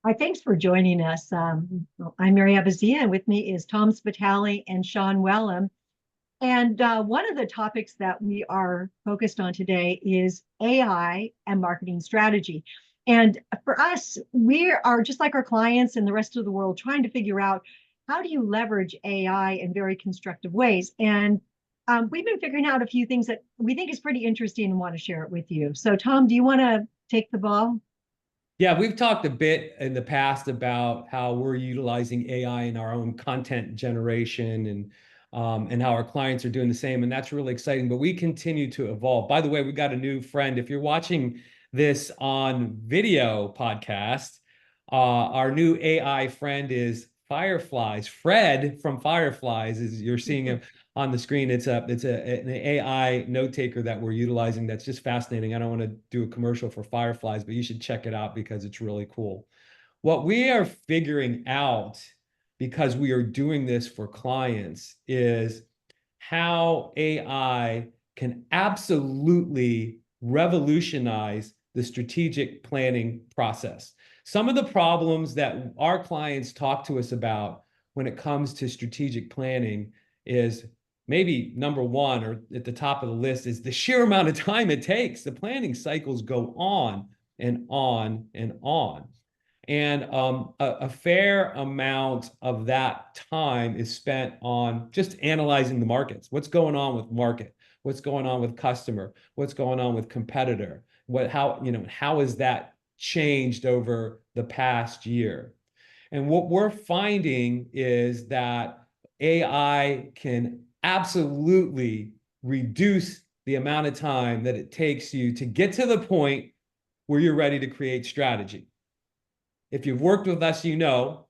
Hi, thanks for joining us. I'm Mary Abazia, and with me is Tom Spitali and Sean Wellham. And one of the topics that we are focused on today is AI and marketing strategy. And for us, we are just like our clients and the rest of the world trying to figure out how do you leverage AI in very constructive ways. And we've been figuring out a few things that we think is pretty interesting and want to share it with you. So, Tom, do you want to take the ball? Yeah, we've talked a bit in the past about how we're utilizing AI in our own content generation and how our clients are doing the same, and that's really exciting. But we continue to evolve. By the way, we got a new friend. If you're watching this on video podcast, our new AI friend is Fireflies. Fred from Fireflies is you're seeing him on the screen. An AI note taker that we're utilizing that's just fascinating. I don't want to do a commercial for Fireflies, but you should check it out because it's really cool. What we are figuring out, because we are doing this for clients, is how AI can absolutely revolutionize the strategic planning process. Some of the problems that our clients talk to us about when it comes to strategic planning is maybe number one, or at the top of the list, is the sheer amount of time it takes. The planning cycles go on and on and on. And a fair amount of that time is spent on just analyzing the markets. What's going on with market? What's going on with customer? What's going on with competitor? How has that changed over the past year? And what we're finding is that AI can absolutely reduce the amount of time that it takes you to get to the point where you're ready to create strategy. If you've worked with us, you know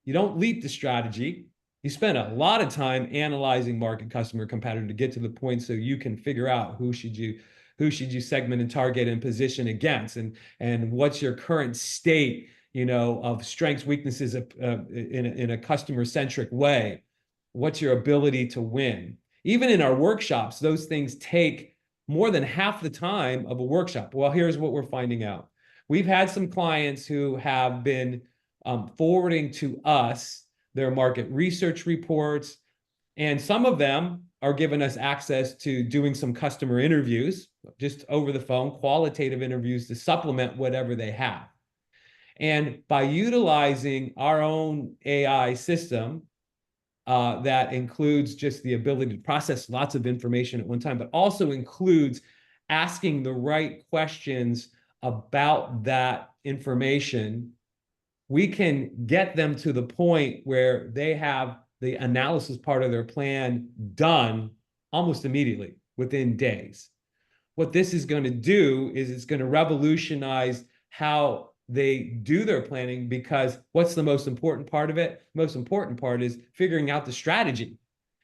you don't leap the strategy. You spend a lot of time analyzing market, customer, competitor to get to the point so you can figure out who should you segment and target and position against, and what's your current state, of strengths, weaknesses in a customer centric way. What's your ability to win? Even in our workshops, those things take more than half the time of a workshop. Well, here's what we're finding out. We've had some clients who have been forwarding to us their market research reports, and some of them are giving us access to doing some customer interviews, just over the phone, qualitative interviews to supplement whatever they have. And by utilizing our own AI system, that includes just the ability to process lots of information at one time, but also includes asking the right questions about that information, we can get them to the point where they have the analysis part of their plan done almost immediately, within days. What this is going to do is it's going to revolutionize how they do their planning, because what's the most important part of it? The most important part is figuring out the strategy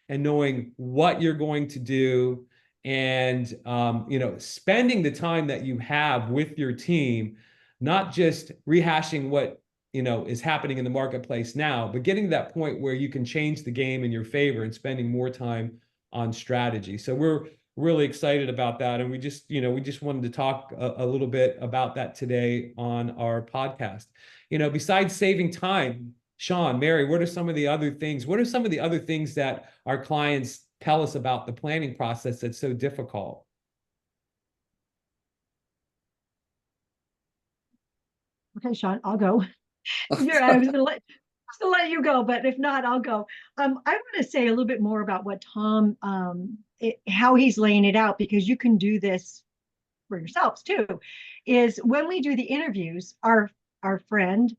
and knowing what you're going to do, and spending the time that you have with your team, not just rehashing what is happening in the marketplace now, but getting to that point where you can change the game in your favor and spending more time on strategy. So we're really excited about that, and we just wanted to talk a little bit about that today on our podcast. Besides saving time, Sean, Mary, what are some of the other things? What are some of the other things that our clients tell us about the planning process that's so difficult? Okay, Sean, I'll go. I was gonna let you go, but if not, I'll go. I want to say a little bit more about what Tom, how he's laying it out, because you can do this for yourselves too. Is when we do the interviews, our friend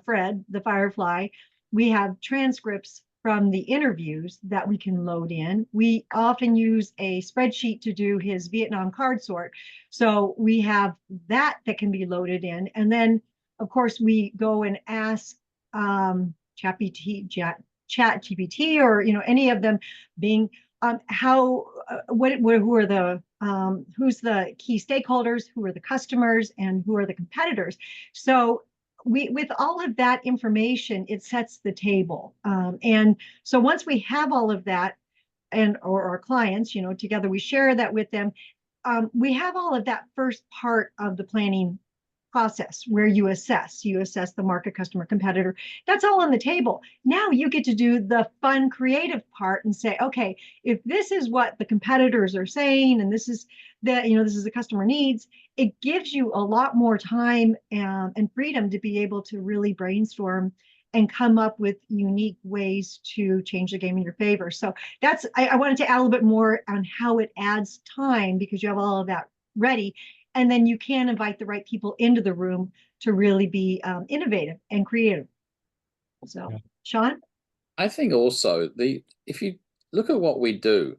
Fred, the Firefly, we have transcripts from the interviews that we can load in. We often use a spreadsheet to do his Vietnam card sort, so we have that can be loaded in, and then of course we go and ask chat GPT, or any of them, being how who are the who's the key stakeholders, who are the customers, and who are the competitors. So with all of that information, it sets the table. And so once we have all of that, or our clients, together we share that with them, we have all of that first part of the planning process where you assess the market, customer, competitor. That's all on the table. Now you get to do the fun creative part and say, okay, if this is what the competitors are saying and this is this is the customer needs, it gives you a lot more time and freedom to be able to really brainstorm and come up with unique ways to change the game in your favor. So that's, I wanted to add a little bit more on how it adds time because you have all of that ready. And then you can invite the right people into the room to really be innovative and creative. So, yeah. Sean? I think also if you look at what we do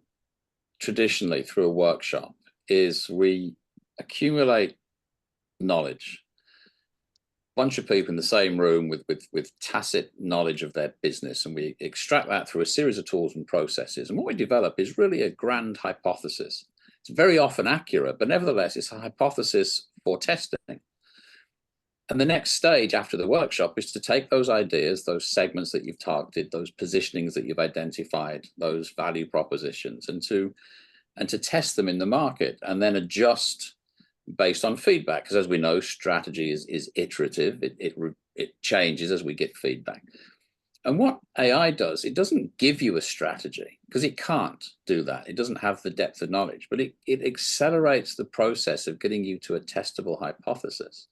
traditionally through a workshop is we accumulate knowledge. Bunch of people in the same room with tacit knowledge of their business, and we extract that through a series of tools and processes. And what we develop is really a grand hypothesis. It's very often accurate, but nevertheless, it's a hypothesis for testing. And the next stage after the workshop is to take those ideas, those segments that you've targeted, those positionings that you've identified, those value propositions, and to test them in the market and then adjust based on feedback. Because as we know, strategy is iterative. It changes as we get feedback. And what AI does, it doesn't give you a strategy because it can't do that. It doesn't have the depth of knowledge, but it accelerates the process of getting you to a testable hypothesis.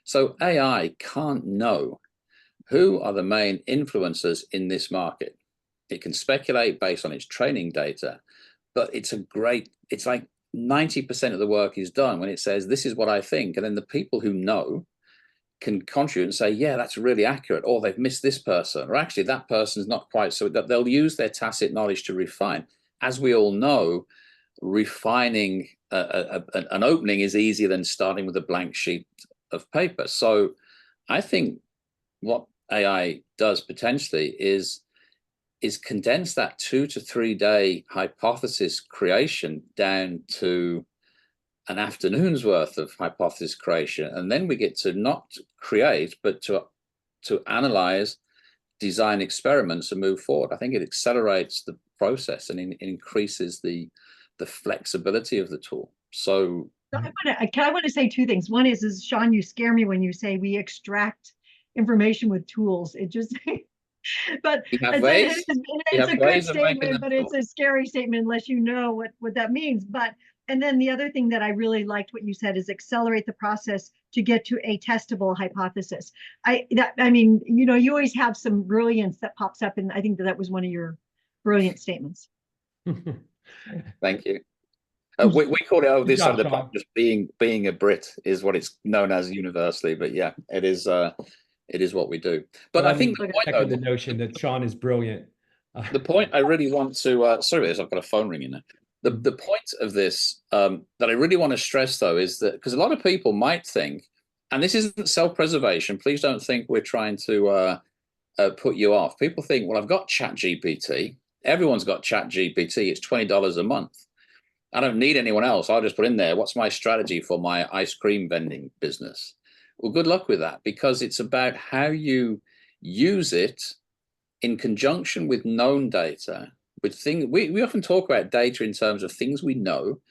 So AI can't know who are the main influencers in this market. It can speculate based on its training data, but it's like 90% of the work is done when it says, this is what I think. And then the people who know can contribute and say, yeah, that's really accurate, or they've missed this person, or actually that person's not quite. So that they'll use their tacit knowledge to refine. As we all know, refining an opening is easier than starting with a blank sheet of paper. So I think what AI does potentially is condense that 2 to 3 day hypothesis creation down to an afternoon's worth of hypothesis creation. And then we get to not create, but to analyze, design experiments and move forward. I think it accelerates the process and increases the flexibility of the tool. So I want to say two things. One is Sean, you scare me when you say we extract information with tools. It just, but it's a good statement, but it's a scary statement unless you know what that means. And then the other thing that I really liked what you said is accelerate the process to get to a testable hypothesis. You always have some brilliance that pops up, and I think that was one of your brilliant statements. Thank you. We call it over this side of the pond, just being a Brit is what it's known as universally. But yeah, it is what we do. But I think the notion that Sean is brilliant. The point I really want to sorry, I've got a phone ringing there. The point of this that I really want to stress, though, is that because a lot of people might think, and this isn't self-preservation, please don't think we're trying to put you off. People think, well, I've got ChatGPT. Everyone's got ChatGPT. It's $20 a month. I don't need anyone else. I'll just put in there, what's my strategy for my ice cream vending business? Well, good luck with that, because it's about how you use it in conjunction with known data. With things, we often talk about data in terms of things we know,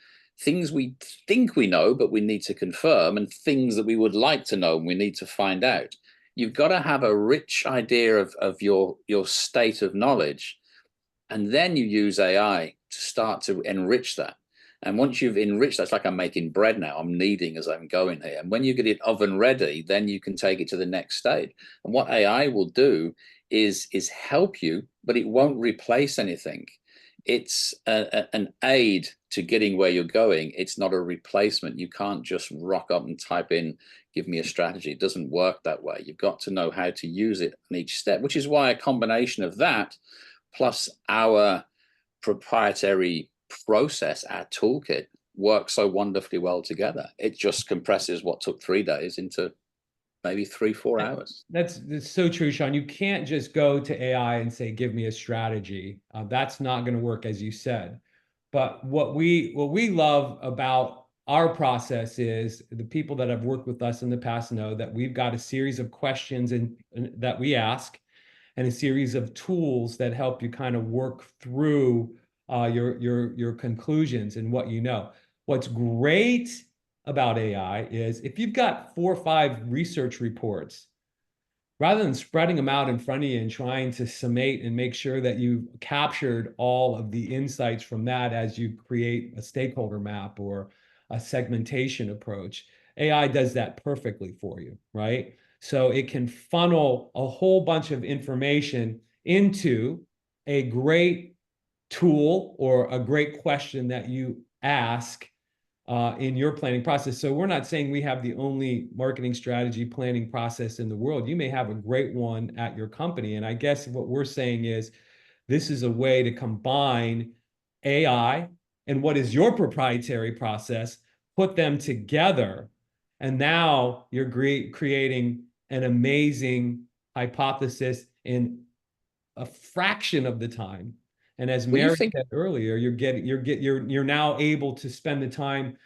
things we think we know, but we need to confirm, and things that we would like to know and we need to find out. You've got to have a rich idea of your state of knowledge, and then you use AI to start to enrich that. And once you've enriched that, it's like I'm making bread now. I'm kneading as I'm going here. And when you get it oven ready, then you can take it to the next stage. And what AI will do is help you, but it won't replace anything. It's an aid to getting where you're going. It's not a replacement. You can't just rock up and type in, give me a strategy. It doesn't work that way. You've got to know how to use it in each step, which is why a combination of that plus our proprietary process, our toolkit, works so wonderfully well together. It just compresses what took 3 days into maybe 3-4 hours. That's so true, Sean. You can't just go to AI and say, give me a strategy. That's not going to work, as you said. But what we love about our process is the people that have worked with us in the past know that we've got a series of questions that we ask and a series of tools that help you kind of work through your conclusions and what you know. What's great about AI is if you've got 4 or 5 research reports, rather than spreading them out in front of you and trying to summate and make sure that you've captured all of the insights from that as you create a stakeholder map or a segmentation approach, AI does that perfectly for you, right? So it can funnel a whole bunch of information into a great tool or a great question that you ask in your planning process. So we're not saying we have the only marketing strategy planning process in the world. You may have a great one at your company. And I guess what we're saying is this is a way to combine AI and what is your proprietary process, put them together, and now you're creating an amazing hypothesis in a fraction of the time. And as Mary said earlier, you're now able to spend the time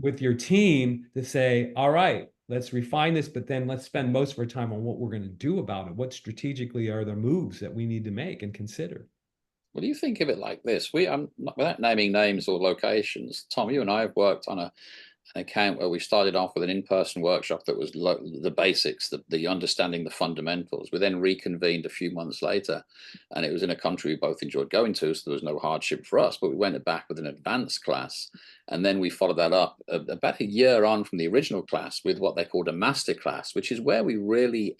with your team to say, all right, let's refine this, but then let's spend most of our time on what we're going to do about it. What strategically are the moves that we need to make and consider? Well, do you think of it like this? Without naming names or locations, Tom, you and I have worked on an account where we started off with an in-person workshop that was the basics, the understanding the fundamentals. We then reconvened a few months later, and it was in a country we both enjoyed going to, so there was no hardship for us, but we went back with an advanced class. And then we followed that up about a year on from the original class with what they called a master class, which is where we really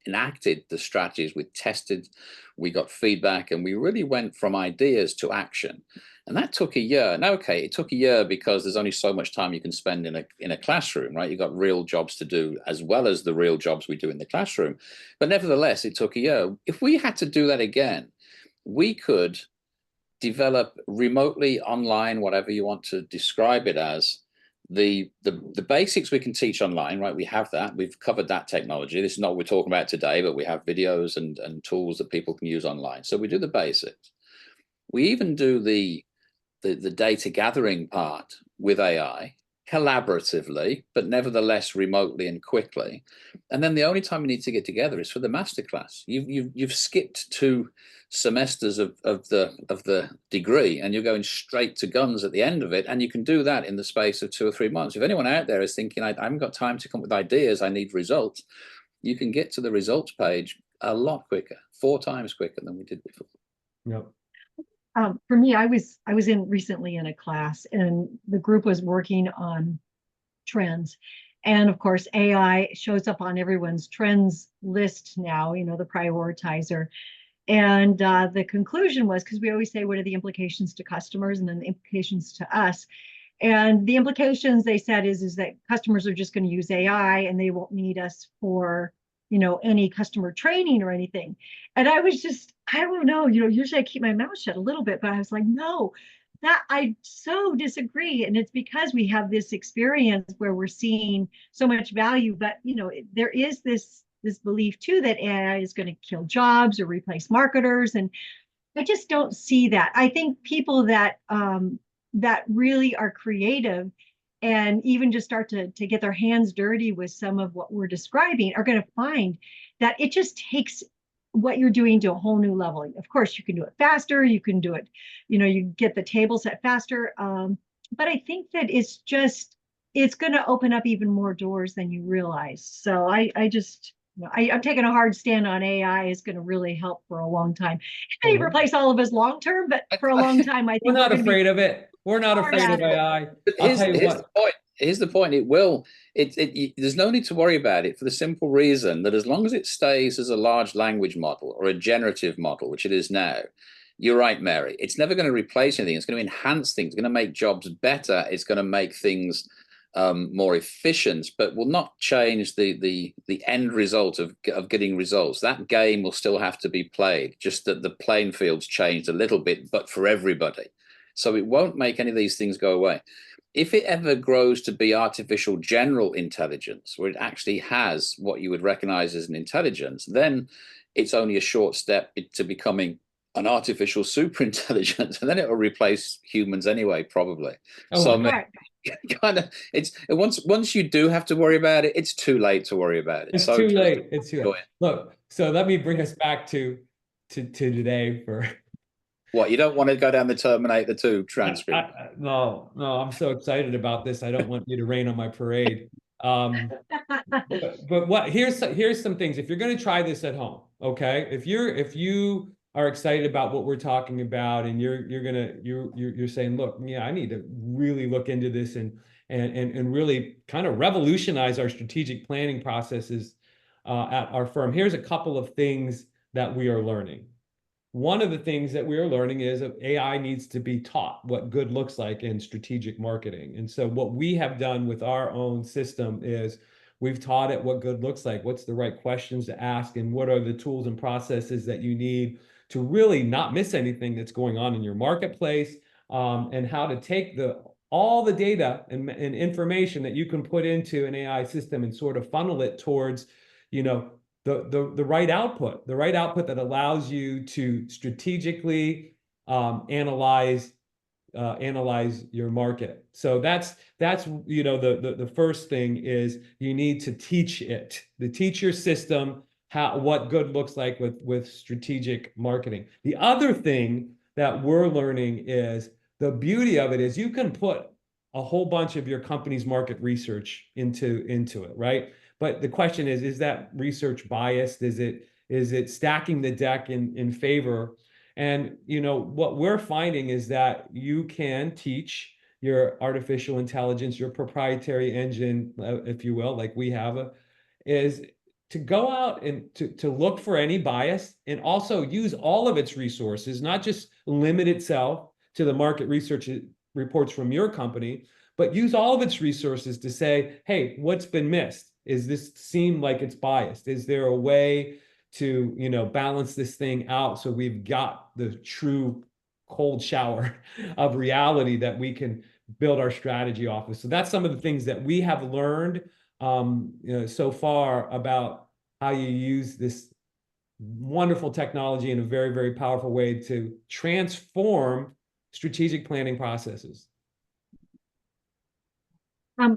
enacted the strategies. We tested, we got feedback, and we really went from ideas to action. And that took a year. Now, okay, it took a year because there's only so much time you can spend in a classroom, right? You've got real jobs to do as well as the real jobs we do in the classroom. But nevertheless, it took a year. If we had to do that again, we could develop remotely, online, whatever you want to describe it as, the basics we can teach online, right? We have that. We've covered that technology. This is not what we're talking about today, but we have videos and tools that people can use online. So we do the basics. We even do the data gathering part with AI collaboratively, but nevertheless remotely and quickly. And then the only time we need to get together is for the masterclass. You've skipped 2 semesters of the degree, and you're going straight to guns at the end of it. And you can do that in the space of 2 or 3 months. If anyone out there is thinking, I haven't got time to come up with ideas, I need results, you can get to the results page a lot quicker, 4 times quicker than we did before. Yep. For me, I was recently in a class, and the group was working on trends. And of course, AI shows up on everyone's trends list now, the prioritizer. And the conclusion was, because we always say, what are the implications to customers and then the implications to us? And the implications, they said, is that customers are just going to use AI and they won't need us for any customer training or anything. And I was just, I don't know, usually I keep my mouth shut a little bit, but I was like, no, that I so disagree. And it's because we have this experience where we're seeing so much value, but there is this belief too that AI is going to kill jobs or replace marketers. And I just don't see that. I think people that really are creative and even just start to get their hands dirty with some of what we're describing are going to find that it just takes what you're doing to a whole new level. Of course, you can do it faster. You can do it, you get the table set faster. But I think that it's going to open up even more doors than you realize. So I'm taking a hard stand on AI is going to really help for a long time. It may replace all of us long term, but for a long time, I think we're not afraid of it. We're not afraid of AI. Here's the point. Here's the point. It will. There's no need to worry about it for the simple reason that as long as it stays as a large language model or a generative model, which it is now, you're right, Mary. It's never going to replace anything. It's going to enhance things. It's going to make jobs better. It's going to make things more efficient, but will not change the end result of getting results. That game will still have to be played. Just that the playing field's changed a little bit, but for everybody. So it won't make any of these things go away. If it ever grows to be artificial general intelligence, where it actually has what you would recognize as an intelligence, then it's only a short step to becoming an artificial super intelligence, and then it will replace humans anyway, probably. Oh, so right. kind of, once you do have to worry about it, it's too late to worry about it. It's too late. It's too late. Look, so let me bring us back to today for What, you don't want to go down the Terminator 2 transcript? No, I'm so excited about this. I don't want you to rain on my parade. But what here's some things. If you're going to try this at home, okay? If you are excited about what we're talking about, and you're saying, look, yeah, I need to really look into this and really kind of revolutionize our strategic planning processes at our firm. Here's a couple of things that we are learning. One of the things that we are learning is that AI needs to be taught what good looks like in strategic marketing. And so what we have done with our own system is we've taught it what good looks like, what's the right questions to ask, and what are the tools and processes that you need to really not miss anything that's going on in your marketplace, and how to take all the data and information that you can put into an AI system and sort of funnel it towards, the right output that allows you to strategically analyze your market. So that's the first thing is you need to teach your system what good looks like with strategic marketing. The other thing that we're learning is the beauty of it is you can put a whole bunch of your company's market research into it, right? But the question is that research biased? Is it stacking the deck in favor? And what we're finding is that you can teach your artificial intelligence, your proprietary engine, if you will, like we have, is to go out and to look for any bias and also use all of its resources, not just limit itself to the market research reports from your company, but use all of its resources to say, hey, what's been missed? Is this seem like it's biased? Is there a way to, balance this thing out so we've got the true cold shower of reality that we can build our strategy off of? So that's some of the things that we have learned so far about how you use this wonderful technology in a very, very powerful way to transform strategic planning processes.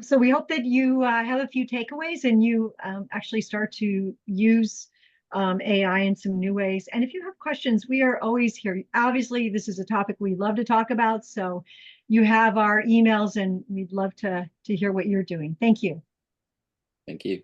So we hope that you have a few takeaways and you actually start to use AI in some new ways. And if you have questions, we are always here. Obviously, this is a topic we love to talk about. So you have our emails and we'd love to hear what you're doing. Thank you. Thank you.